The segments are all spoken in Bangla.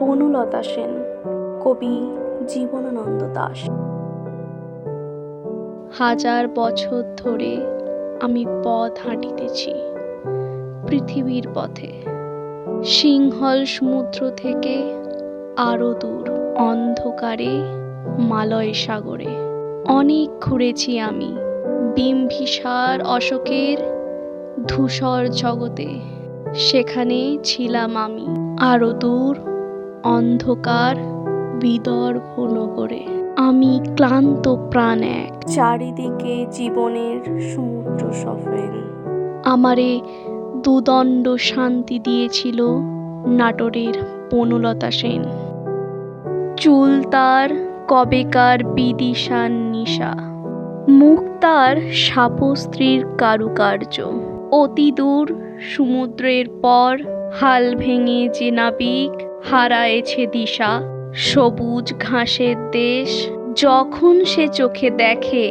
বনলতা সেন, কবি জীবনানন্দ দাশ। হাজার বছর ধরে আমি পথ হাঁটিতেছি পৃথিবীর পথে, সিংহল সমুদ্র থেকে আরো দূর অন্ধকারে মালয় সাগরে। অনেক ঘুরেছি আমি বিম্বিসার অশোকের ধূসর জগতে, সেখানে ছিলাম আমি আরো দূর অন্ধকার বিদর্ভ নগরে। আমি ক্লান্ত প্রাণ এক, চারিদিকে জীবনের সমুদ্র সফেন। আমারে দুদণ্ড শান্তি দিয়েছিল নাটোরের বনলতা সেন। চুল তার কবেকার বিদিশার নিশা, মুখ তার সাপস্ত্রীর কারুকার্য। অতি দূর সমুদ্রের পর হাল ভেঙে যে নাবিক হারায়েছে দিশা, সবুজ ঘাসের দেশ যখন সে চোখে দেখে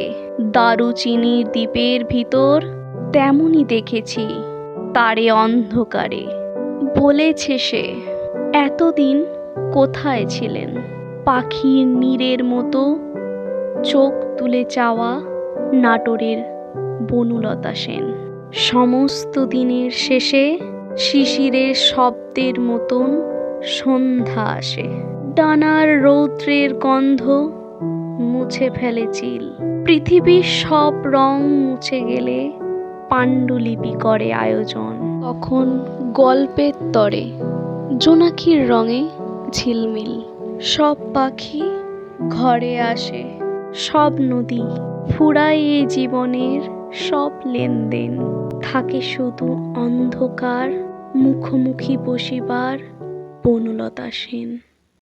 দারুচিনির দ্বীপের ভিতর, তেমনি দেখেছি তারে অন্ধকারে। বলেছে সে, এতদিন কোথায় ছিলেন? পাখির নীড়ের মতো চোখ তুলে চাওয়া নাটোরের বনলতা সেন। সমস্ত দিনের শেষে শিশিরের শব্দের মতন সন্ধ্যা আসে, ডানার রৌদ্রের গন্ধ মুছে ফেলে চিল। পৃথিবীর সব রং মুছে গেলে পাণ্ডুলিপি করে আয়োজন। তখন গল্পের তরে জোনাকির রঙে ঝিলমিল। সব পাখি ঘরে আসে, সব নদী ফুরায় এই জীবনের সব লেনদেন। থাকে শুধু অন্ধকার মুখোমুখি বসিবার বনলতা সেন।